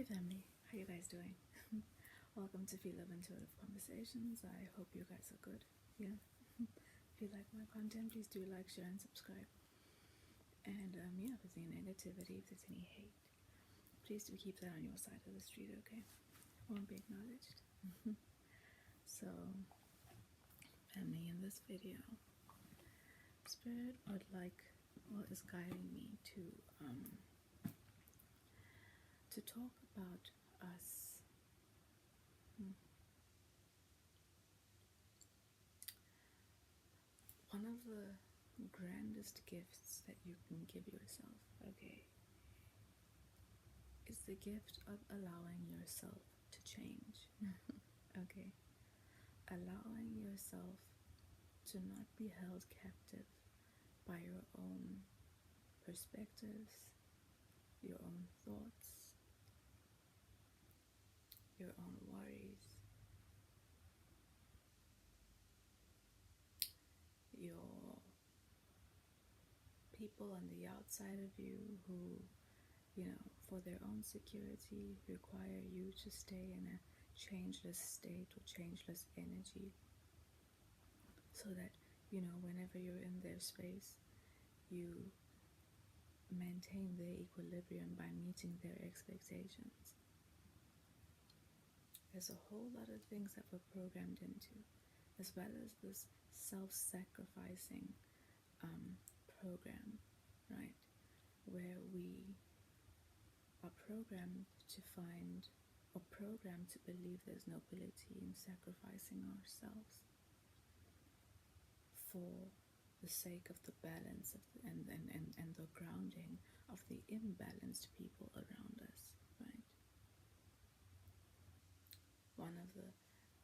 Hey family, how you guys doing? Welcome to Phie.Love Intuitive Conversations. I hope you guys are good. Yeah. If you like my content, please do like, share, and subscribe. And yeah, if there's any negativity, if there's any hate, please do keep that on your side of the street, okay? It won't be acknowledged. So, family, in this video, Spirit would like, or is guiding me to talk about us. One of the grandest gifts that you can give yourself, okay, is the gift of allowing yourself to change. Okay, allowing yourself to not be held captive by your own perspectives, your own thoughts, your own worries, your people on the outside of you who, for their own security require you to stay in a changeless state or changeless energy, so that, whenever you're in their space, you maintain their equilibrium by meeting their expectations. There's a whole lot of things that we're programmed into, as well as this self-sacrificing program, right? Where we are programmed to find, or programmed to believe there's nobility in sacrificing ourselves for the sake of the balance of and the grounding of the imbalanced people around us, right? One of the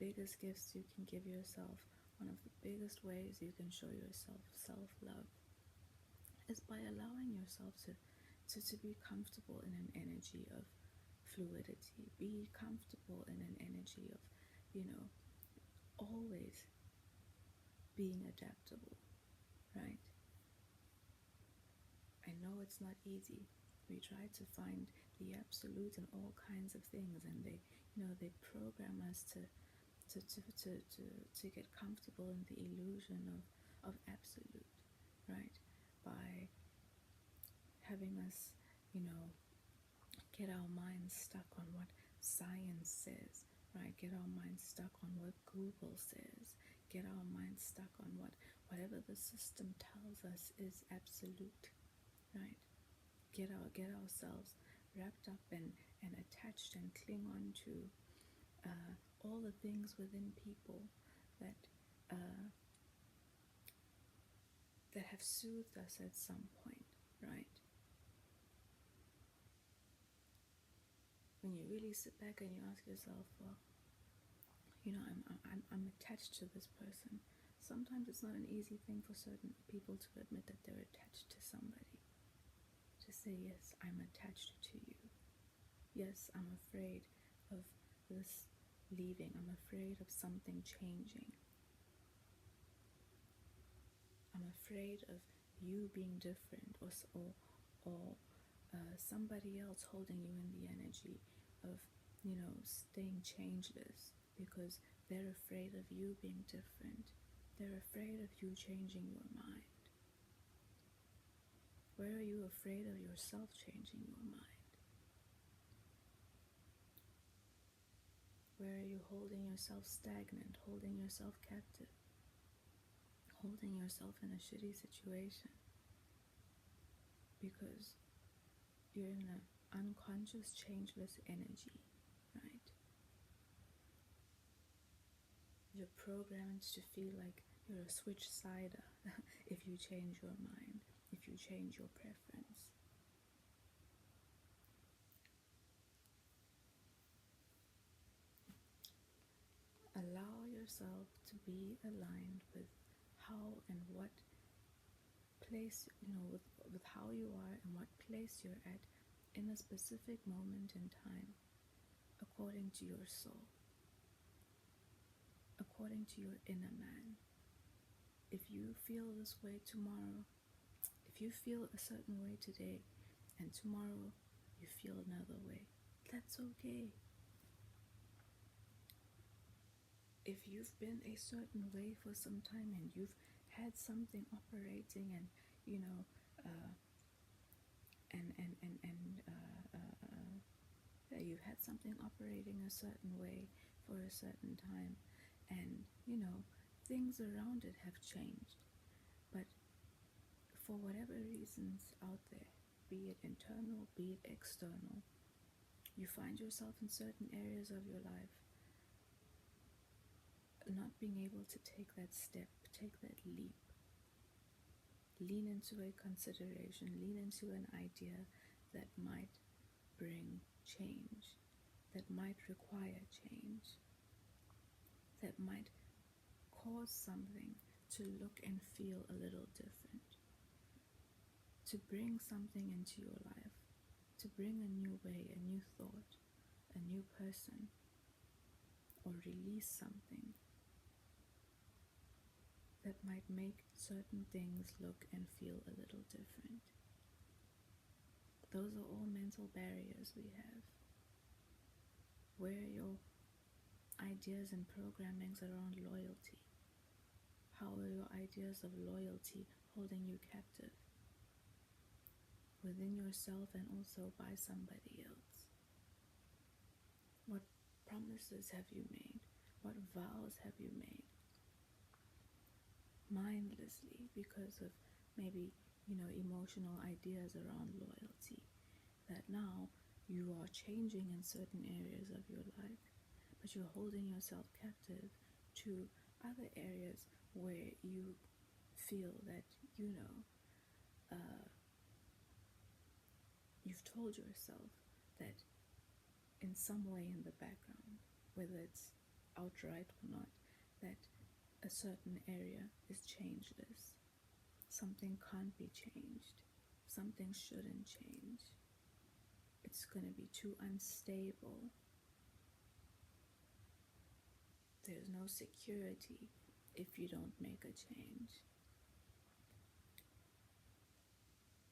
biggest gifts you can give yourself, one of the biggest ways you can show yourself self-love, is by allowing yourself to be comfortable in an energy of fluidity, be comfortable in an energy of, always being adaptable, right? I know it's not easy. We try to find the absolute in all kinds of things, and they program us to get comfortable in the illusion of absolute, right? By having us, get our minds stuck on what science says, right? Get our minds stuck on what Google says. Get our minds stuck on whatever the system tells us is absolute, right? Get ourselves wrapped up and attached and cling on to all the things within people that have soothed us at some point, right? When you really sit back and you ask yourself, well, I'm attached to this person. Sometimes it's not an easy thing for certain people to admit that they're attached to somebody. To say, yes, I'm attached to you. Yes, I'm afraid of this leaving. I'm afraid of something changing. I'm afraid of you being different, or somebody else holding you in the energy of, staying changeless, because they're afraid of you being different. They're afraid of you changing your mind. Where are you afraid of yourself changing your mind? Where are you holding yourself stagnant, holding yourself captive, holding yourself in a shitty situation because you're in an unconscious, changeless energy, right? You're programmed to feel like you're a switch sider if you change your mind, if you change your preference. Allow yourself to be aligned with how and what place, with how you are and what place you're at in a specific moment in time, according to your soul, according to your inner man. If you feel this way tomorrow, if you feel a certain way today, and tomorrow you feel another way, That's okay. If you've been a certain way for some time and you've had something operating, and you know uh, you've had something operating a certain way for a certain time, and things around it have changed, but for whatever reasons out there, be it internal, be it external, you find yourself in certain areas of your life not being able to take that step, take that leap, lean into a consideration, lean into an idea that might bring change, that might require change, that might cause something to look and feel a little different, to bring something into your life, to bring a new way, a new thought, a new person, or release something that might make certain things look and feel a little different. Those are all mental barriers we have. Where are your ideas and programmings around loyalty? How are your ideas of loyalty holding you captive within yourself and also by somebody else? What promises have you made? What vows have you made? Mindlessly, because of maybe, emotional ideas around loyalty, that now you are changing in certain areas of your life, but you're holding yourself captive to other areas where you feel that, you've told yourself that in some way in the background, whether it's outright or not, that a certain area is changeless. Something can't be changed. Something shouldn't change. It's going to be too unstable. There's no security if you don't make a change.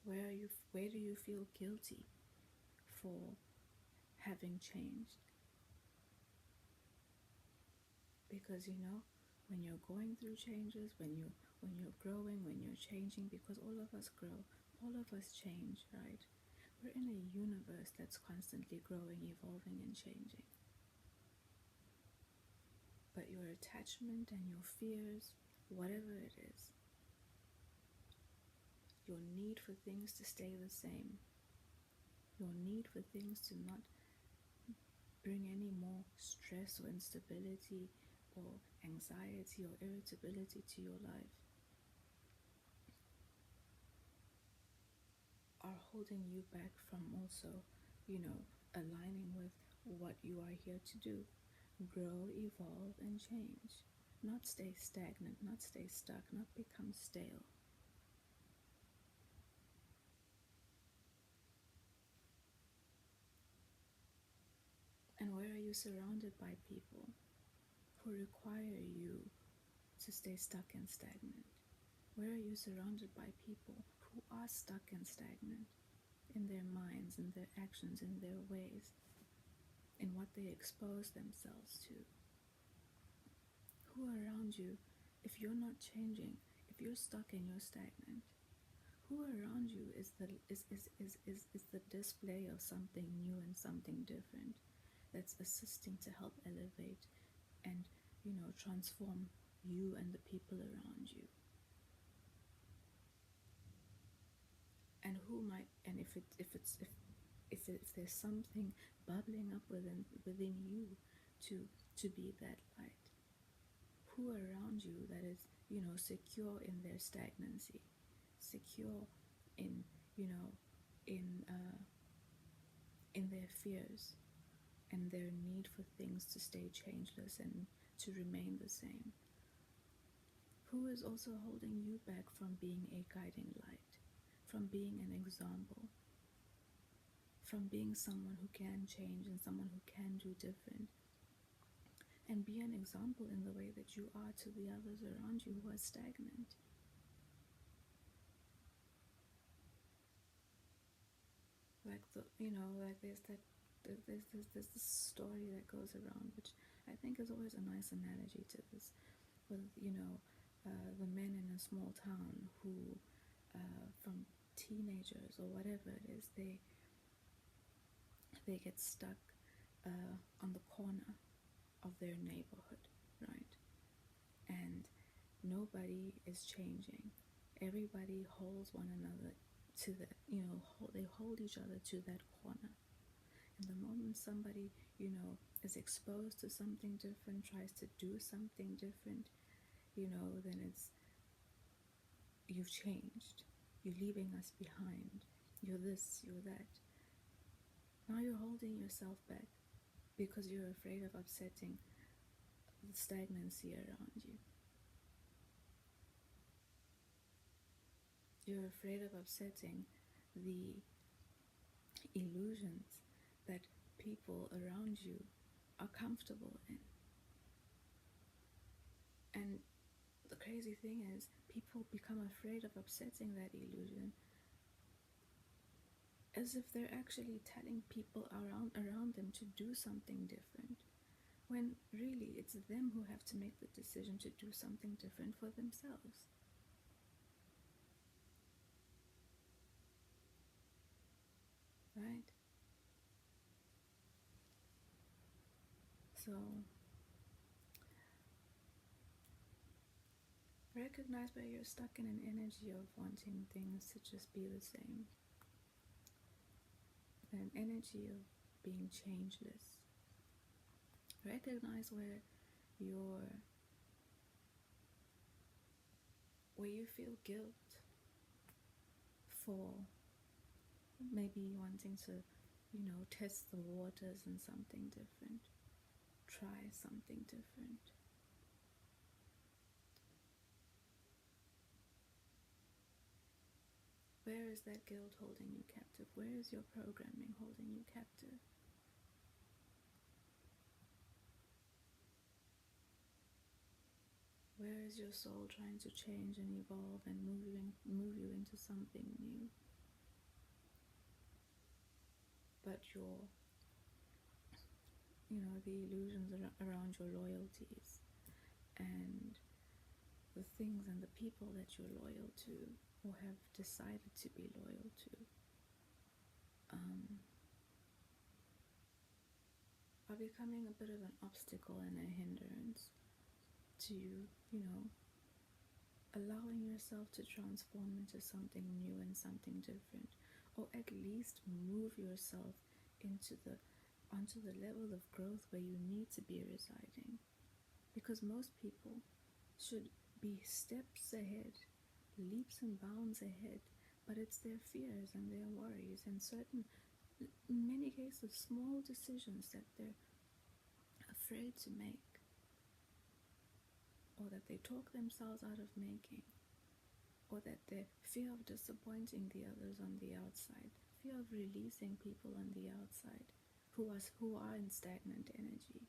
Where do you feel guilty for having changed? Because when you're going through changes, when you're growing, when you're changing, because all of us grow, all of us change, right? We're in a universe that's constantly growing, evolving, and changing. But your attachment and your fears, whatever it is, your need for things to stay the same, your need for things to not bring any more stress or instability or anxiety or irritability to your life, are holding you back from also, aligning with what you are here to do. Grow, evolve, and change. Not stay stagnant, not stay stuck, not become stale. And where are you surrounded by people who require you to stay stuck and stagnant? Where are you surrounded by people who are stuck and stagnant in their minds, in their actions, in their ways, in what they expose themselves to? Who around you, if you're not changing, if you're stuck and you're stagnant, who around you is the display of something new and something different that's assisting to help elevate and transform you and the people around you? And who might, and if there's something bubbling up within you to be that light, who around you that is secure in their stagnancy, secure in in their fears and their need for things to stay changeless and to remain the same? Who is also holding you back from being a guiding light, from being an example, from being someone who can change and someone who can do different, and be an example in the way that you are to the others around you who are stagnant? Like there's that there's this story that goes around, which I think is always a nice analogy to this, with the men in a small town who, from teenagers or whatever it is, they get stuck on the corner of their neighborhood, right? And nobody is changing. Everybody holds one another to that, they hold each other to that corner. And the moment somebody, is exposed to something different, tries to do something different, then it's, you've changed. You're leaving us behind. You're this, you're that. Now you're holding yourself back because you're afraid of upsetting the stagnancy around you. You're afraid of upsetting the illusions that people around you are comfortable in. And the crazy thing is, people become afraid of upsetting that illusion as if they're actually telling people around them to do something different, when really it's them who have to make the decision to do something different for themselves. Right? So recognize where you're stuck in an energy of wanting things to just be the same, an energy of being changeless. Recognize where you feel guilt for maybe wanting to, test the waters in something different, try something different. Where is that guilt holding you captive? Where is your programming holding you captive? Where is your soul trying to change and evolve and move you into something new? But the illusions around your loyalties and the things and the people that you're loyal to or have decided to be loyal to are becoming a bit of an obstacle and a hindrance to allowing yourself to transform into something new and something different, or at least move yourself onto the level of growth where you need to be residing. Because most people should be steps ahead, leaps and bounds ahead, but it's their fears and their worries and certain, in many cases, small decisions that they're afraid to make, or that they talk themselves out of making, or that their fear of disappointing the others on the outside, fear of releasing people on the outside who are in stagnant energy.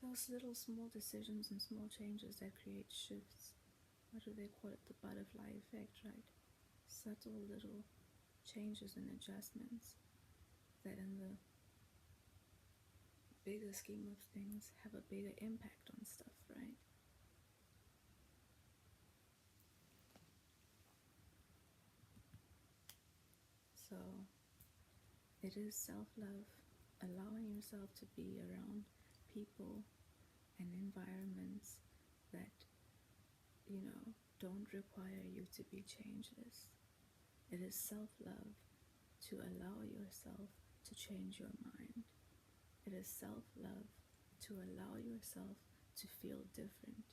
Those little small decisions and small changes that create shifts. What do they call it? The butterfly effect, right? Subtle little changes and adjustments that in the bigger scheme of things have a bigger impact on stuff, right? So it is self-love, allowing yourself to be around people and environments that don't require you to be changeless. It is self-love to allow yourself to change your mind. It is self-love to allow yourself to feel different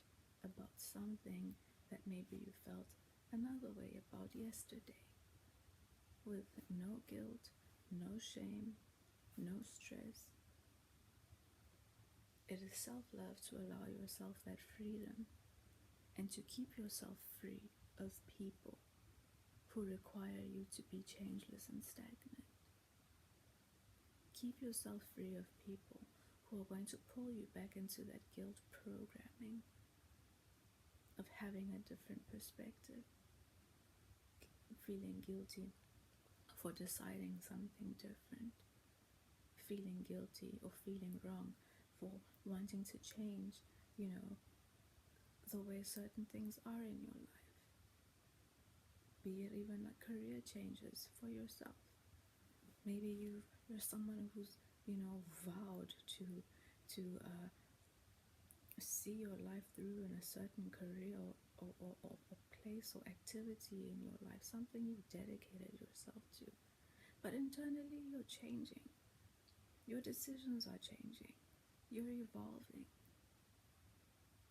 about something that maybe you felt another way about yesterday, with no guilt, no shame, no stress. It is self-love to allow yourself that freedom and to keep yourself free of people who require you to be changeless and stagnant. Keep yourself free of people who are going to pull you back into that guilt programming of having a different perspective, feeling guilty for deciding something different, feeling guilty or feeling wrong for wanting to change, the way certain things are in your life. Be it even like career changes for yourself. Maybe you're someone who's, vowed to see your life through in a certain career or place or activity in your life, something you've dedicated yourself to. But internally, you're changing. Your decisions are changing. You're evolving.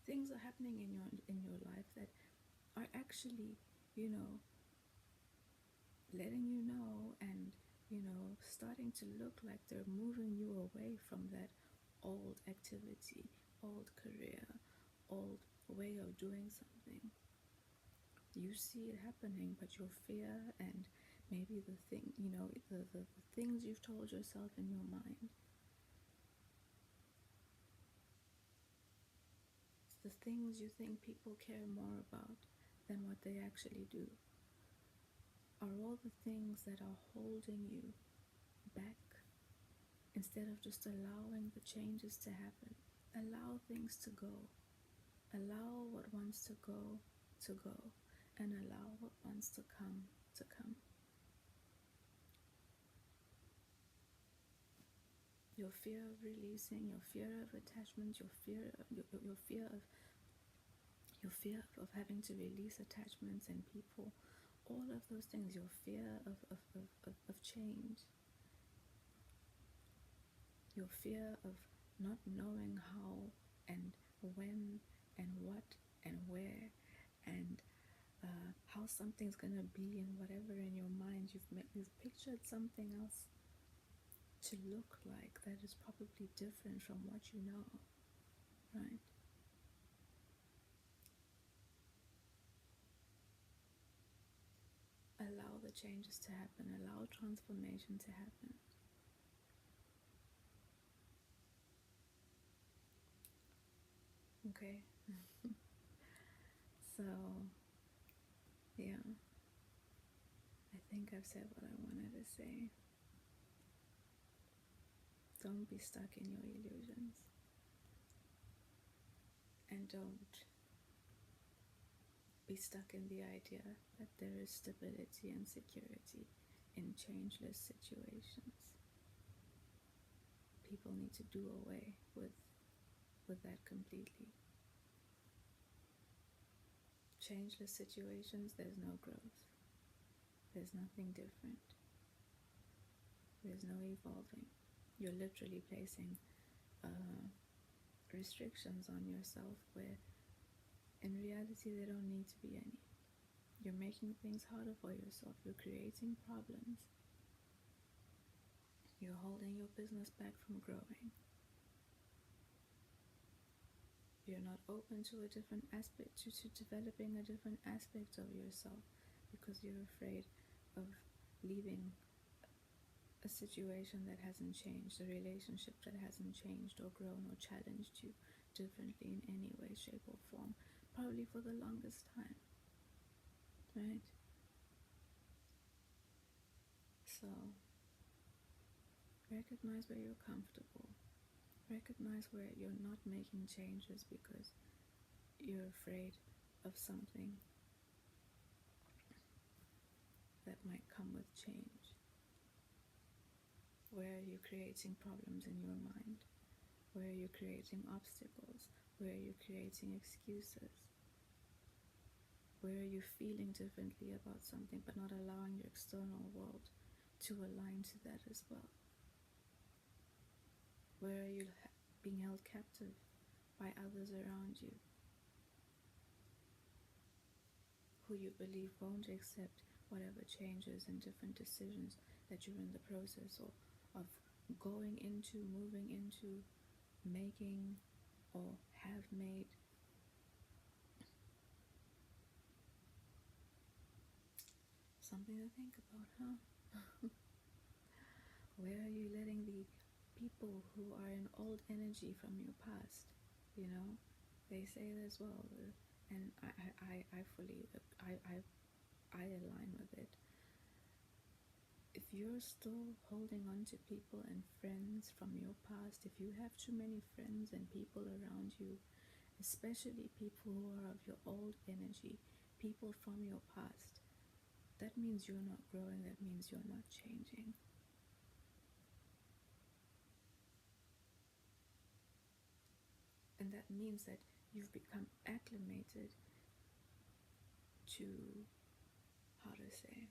Things are happening in your life that are actually, letting you know and, starting to look like they're moving you away from that old activity, old career, old way of doing something. You see it happening, but your fear and maybe the things you've told yourself in your mind, the things you think people care more about than what they actually do, are all the things that are holding you back instead of just allowing the changes to happen. Allow things to go. Allow what wants to go, and allow what wants to come, to come. Your fear of releasing, your fear of attachment, your fear of having to release attachments and people, all of those things, your fear of change, your fear of not knowing how and when and what and where and how something's gonna be and whatever in your mind you've pictured something else to look like that is probably different from what you know, right? Allow the changes to happen, allow transformation to happen. Okay. So yeah, I think I've said what I wanted to say. Don't be stuck in your illusions, and don't be stuck in the idea that there is stability and security in changeless situations. People need to do away with that completely. Changeless situations, there's no growth. There's nothing different. There's no evolving. You're literally placing restrictions on yourself where in reality there don't need to be any. You're making things harder for yourself. You're creating problems. You're holding your business back from growing. You're not open to a different aspect, to developing a different aspect of yourself because you're afraid of leaving a situation that hasn't changed, a relationship that hasn't changed or grown or challenged you differently in any way, shape, or form, probably for the longest time, right? So recognize where you're comfortable. Recognize where you're not making changes because you're afraid of something that might come with change. Where are you creating problems in your mind? Where are you creating obstacles? Where are you creating excuses? Where are you feeling differently about something but not allowing your external world to align to that as well? Where are you being held captive by others around you who you believe won't accept whatever changes and different decisions that you're in the process of going into, moving into, making, or have made? Something to think about, huh? Where are you letting the people who are in old energy from your past, they say it as well, and I fully, I align with it. if you're still holding on to people and friends from your past, if you have too many friends and people around you, especially people who are of your old energy, people from your past, that means you're not growing, that means you're not changing. And that means that you've become acclimated to, how to say,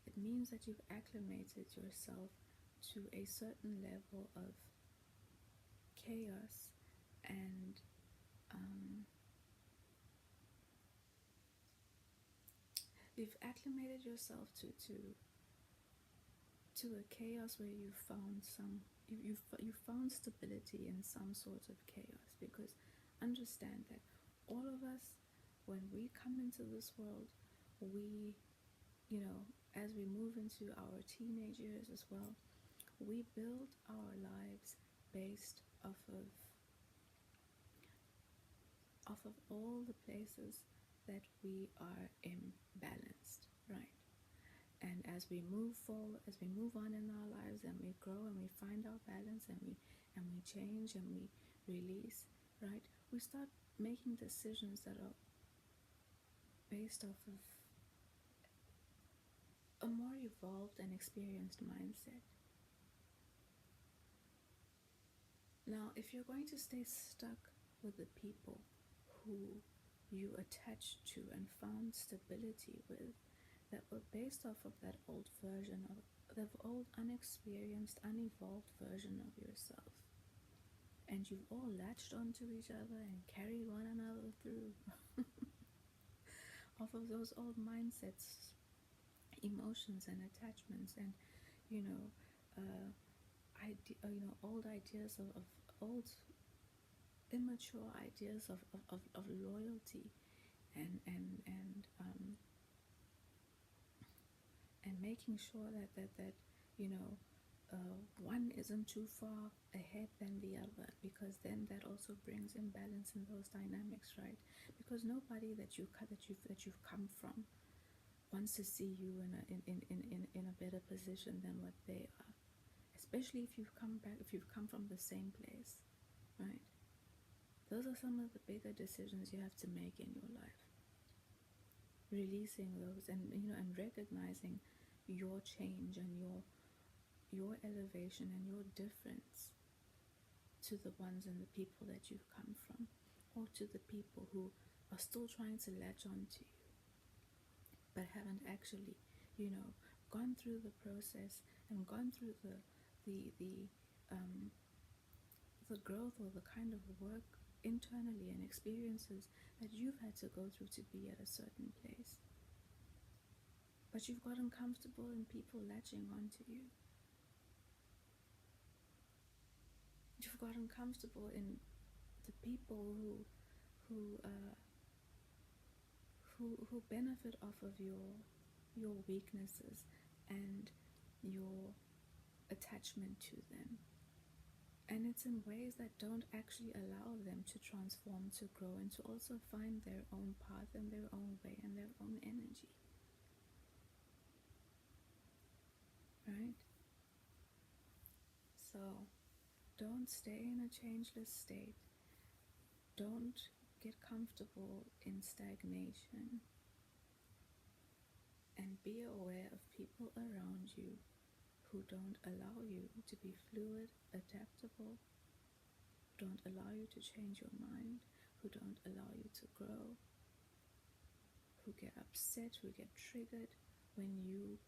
it means that you've acclimated yourself to a certain level of chaos and you've acclimated yourself to a chaos where you found you found stability in some sort of chaos. Because understand that all of us, when we come into this world, we, you know, as we move into our teenage years as well, we build our lives based off of all the places that we are imbalanced, right? And as we move forward, as we move on in our lives, and we grow and we find our balance, and we change and we release, right? We start making decisions that are based off of a more evolved and experienced mindset. Now, if you're going to stay stuck with the people who you attached to and found stability with, that were based off of that old version of the old unexperienced, unevolved version of yourself, and you've all latched onto each other and carried one another through off of those old mindsets, emotions, and attachments, and old ideas of old immature ideas of loyalty and making sure that one isn't too far ahead than the other, because then that also brings imbalance in those dynamics, right? Because nobody that you've come from wants to see you in a better position than what they are, especially if you've come from the same place, right? Those are some of the bigger decisions you have to make in your life. Releasing those and recognizing your change and your elevation and your difference to the ones and the people that you've come from, or to the people who are still trying to latch onto you but haven't actually gone through the process and gone through the growth or the kind of work internally and experiences that you've had to go through to be at a certain place. But you've gotten comfortable in people latching onto you. You've gotten comfortable in the people who benefit off of your weaknesses and your attachment to them. And it's in ways that don't actually allow them to transform, to grow, and to also find their own path and their own way and their own energy. Right? So, don't stay in a changeless state. Don't get comfortable in stagnation. And be aware of people around you who don't allow you to be fluid, adaptable, who don't allow you to change your mind, who don't allow you to grow, who get upset, who get triggered when you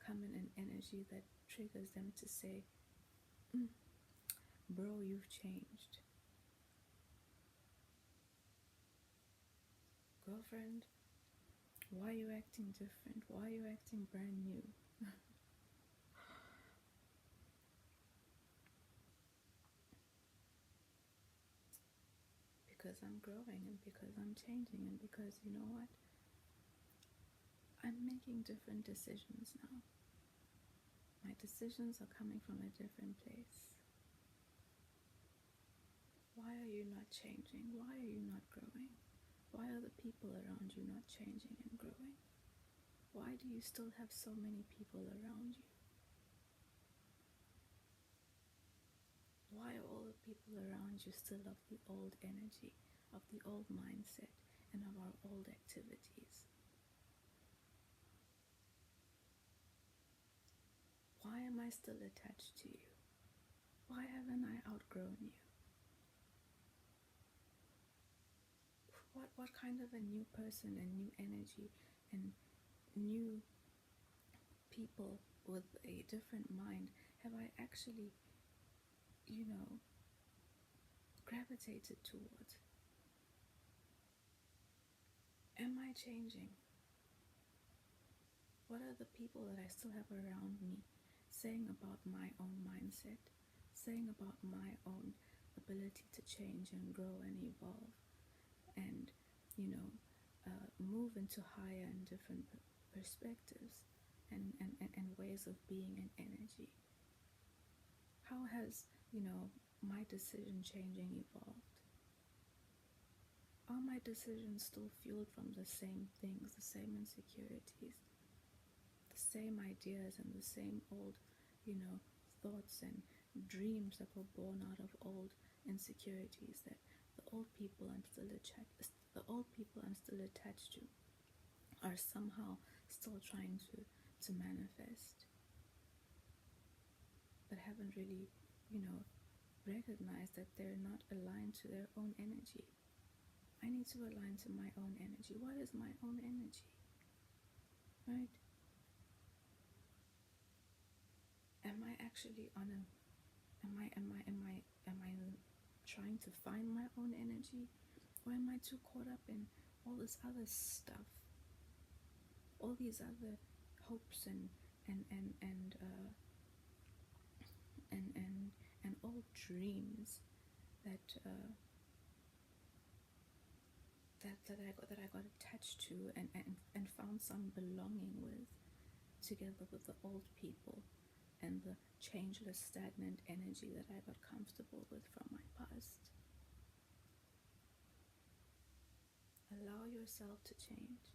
come in an energy that triggers them to say, bro, you've changed. Girlfriend, why are you acting different? Why are you acting brand new? Because I'm growing, and because I'm changing, and because you know what? I'm making different decisions now. My decisions are coming from a different place. Why are you not changing? Why are you not growing? Why are the people around you not changing and growing? Why do you still have so many people around you? Why are all the people around you still of the old energy, of the old mindset, and of our old activities? Why am I still attached to you? Why haven't I outgrown you? What kind of a new person and new energy and new people with a different mind have I actually, gravitated towards? Am I changing? What are the people that I still have around me saying about my own mindset, saying about my own ability to change and grow and evolve and, move into higher and different perspectives and ways of being and energy? How has, my decision changing evolved? Are my decisions still fueled from the same things, the same insecurities, the same ideas and the same old, thoughts and dreams that were born out of old insecurities that the old people I'm still attached to are somehow still trying to manifest, but haven't really, recognized that they're not aligned to their own energy. I need to align to my own energy. What is my own energy? Right? Am I actually on a am I trying to find my own energy? Or am I too caught up in all this other stuff? All these other hopes and old dreams that that I got attached to and found some belonging with, together with the old people and the changeless, stagnant energy that I got comfortable with from my past. Allow yourself to change.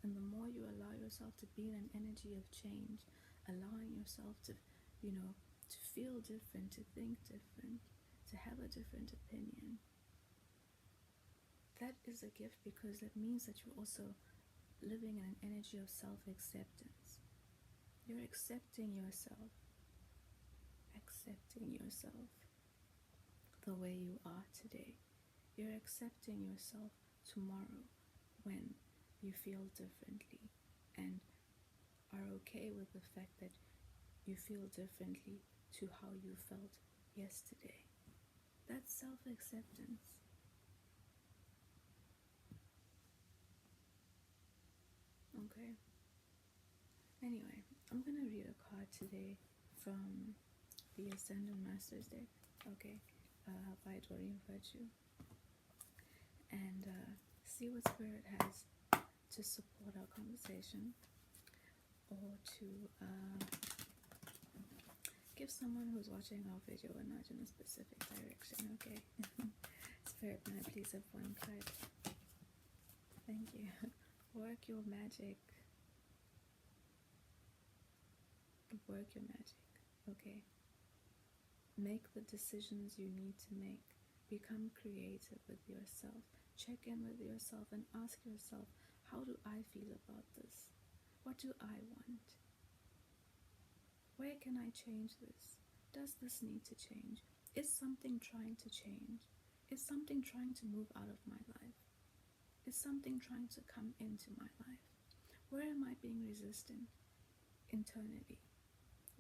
And the more you allow yourself to be in an energy of change, allowing yourself to, to feel different, to think different, to have a different opinion, that is a gift, because that means that you're also living in an energy of self-acceptance. You're accepting yourself the way you are today. You're accepting yourself tomorrow when you feel differently and are okay with the fact that you feel differently to how you felt yesterday. That's self-acceptance. Okay. Anyway, I'm going to read a card today from the Ascendant Masters deck. Okay. By Doreen Virtue. And see what Spirit has to support our conversation, or to give someone who's watching our video a nudge in a specific direction. Okay. Spirit, may I please have one card? Thank you. Work your magic. Work your magic. Okay. Make the decisions you need to make. Become creative with yourself. Check in with yourself and ask yourself, how do I feel about this? What do I want? Where can I change this? Does this need to change? Is something trying to change? Is something trying to move out of my life? Is something trying to come into my life? Where am I being resistant internally?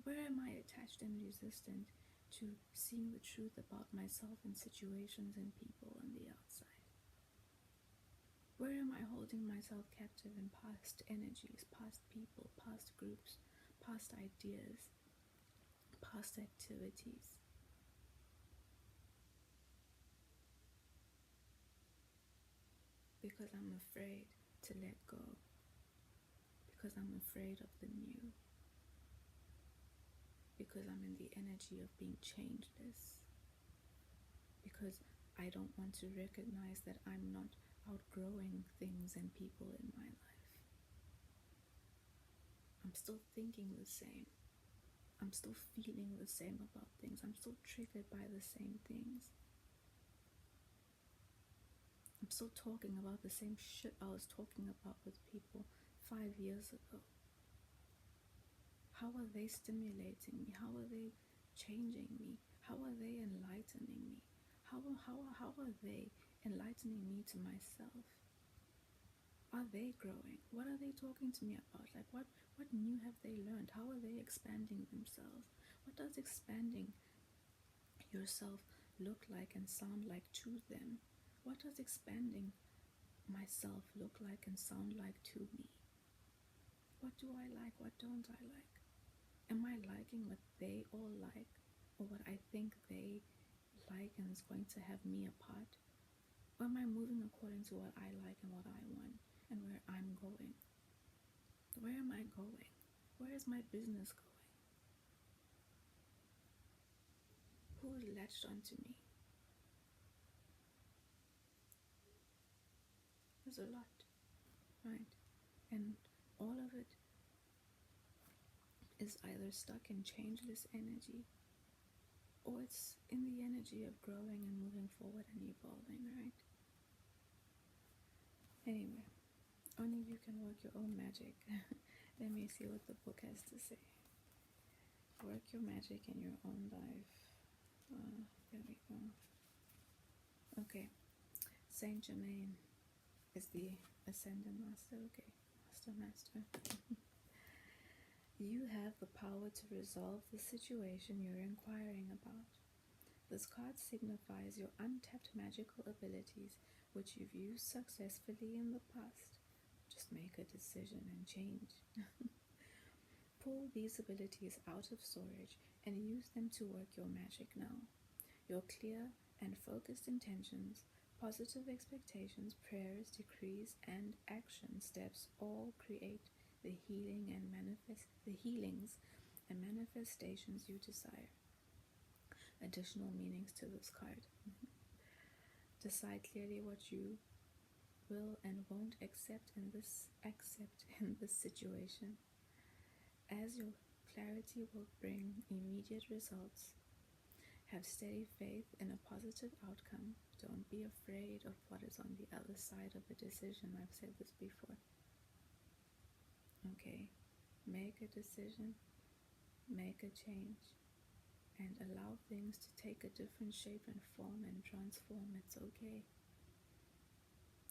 Where am I attached and resistant to seeing the truth about myself in situations and people on the outside? Where am I holding myself captive in past energies, past people, past groups, past ideas, past activities? Because I'm afraid to let go. Because I'm afraid of the new. Because I'm in the energy of being changeless. Because I don't want to recognize that I'm not outgrowing things and people in my life. I'm still thinking the same. I'm still feeling the same about things. I'm still triggered by the same things. I'm still talking about the same shit I was talking about with people 5 years ago. How are they stimulating me? How are they changing me? How are they enlightening me? How are they enlightening me to myself? Are they growing? What are they talking to me about? Like what new have they learned? How are they expanding themselves? What does expanding yourself look like and sound like to them? What does expanding myself look like and sound like to me? What do I like? What don't I like? Am I liking what they all like, or what I think they like and is going to have me apart? Or am I moving according to what I like and what I want and where I'm going? Where am I going? Where is my business going? Who's latched onto me? There's a lot, right? And all of it is either stuck in changeless energy, or it's in the energy of growing and moving forward and evolving, right? Anyway, only you can work your own magic. Let me see what the book has to say. Work your magic in your own life. There we go. Okay. Saint Germain is the Ascendant Master. Okay. Master. You have the power to resolve the situation you're inquiring about. This card signifies your untapped magical abilities, which you've used successfully in the past. Just make a decision and change. Pull these abilities out of storage and use them to work your magic now. Your clear and focused intentions, positive expectations, prayers, decrees, and action steps all create the healings and manifestations you desire. Additional meanings to this card. Decide clearly what you will and won't accept in this situation, as your clarity will bring immediate results. Have steady faith in a positive outcome. Don't be afraid of what is on the other side of a decision. I've said this before. Okay, make a decision, make a change, and allow things to take a different shape and form and transform. It's okay.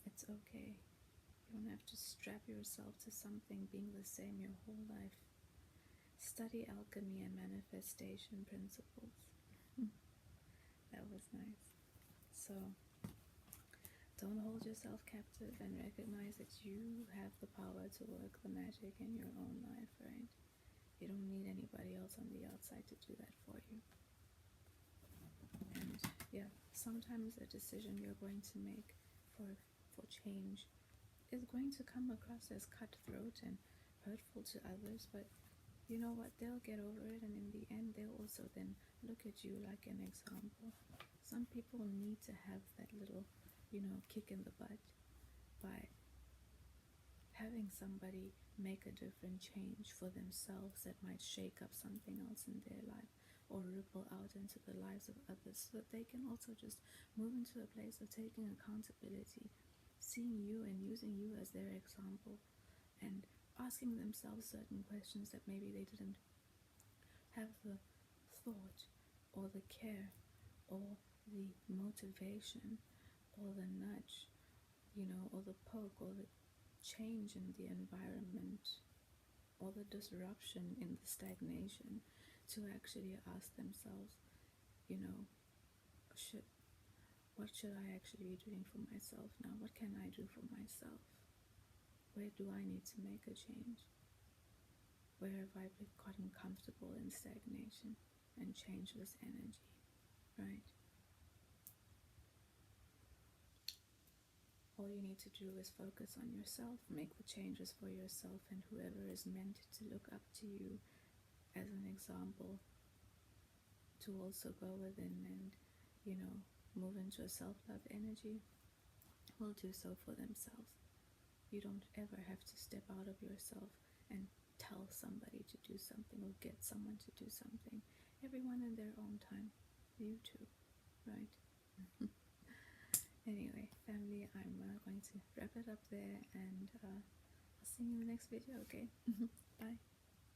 It's okay. You don't have to strap yourself to something being the same your whole life. Study alchemy and manifestation principles. That was nice. So, don't hold yourself captive and recognize that you have the power to work the magic in your own life, right? You don't need anybody else on the outside to do that for you. And yeah, sometimes a decision you're going to make for change is going to come across as cutthroat and hurtful to others, but you know what, they'll get over it, and in the end they'll also then look at you like an example. Some people need to have that little, kick in the butt by having somebody make a different change for themselves that might shake up something else in their life or ripple out into the lives of others, so that they can also just move into a place of taking accountability, seeing you and using you as their example, and asking themselves certain questions that maybe they didn't have the thought or the care or the motivation or the nudge, or the poke or the change in the environment or the disruption in the stagnation to actually ask themselves, what should I actually be doing for myself now? What can I do for myself? Where do I need to make a change? Where have I gotten comfortable in stagnation and changeless energy, right? All you need to do is focus on yourself, make the changes for yourself, and whoever is meant to look up to you as an example to also go within and, move into a self-love energy will do so for themselves. You don't ever have to step out of yourself and tell somebody to do something or get someone to do something. Everyone in their own time. You too, right? Anyway, family, I'm going to wrap it up there, and I'll see you in the next video, okay? Bye.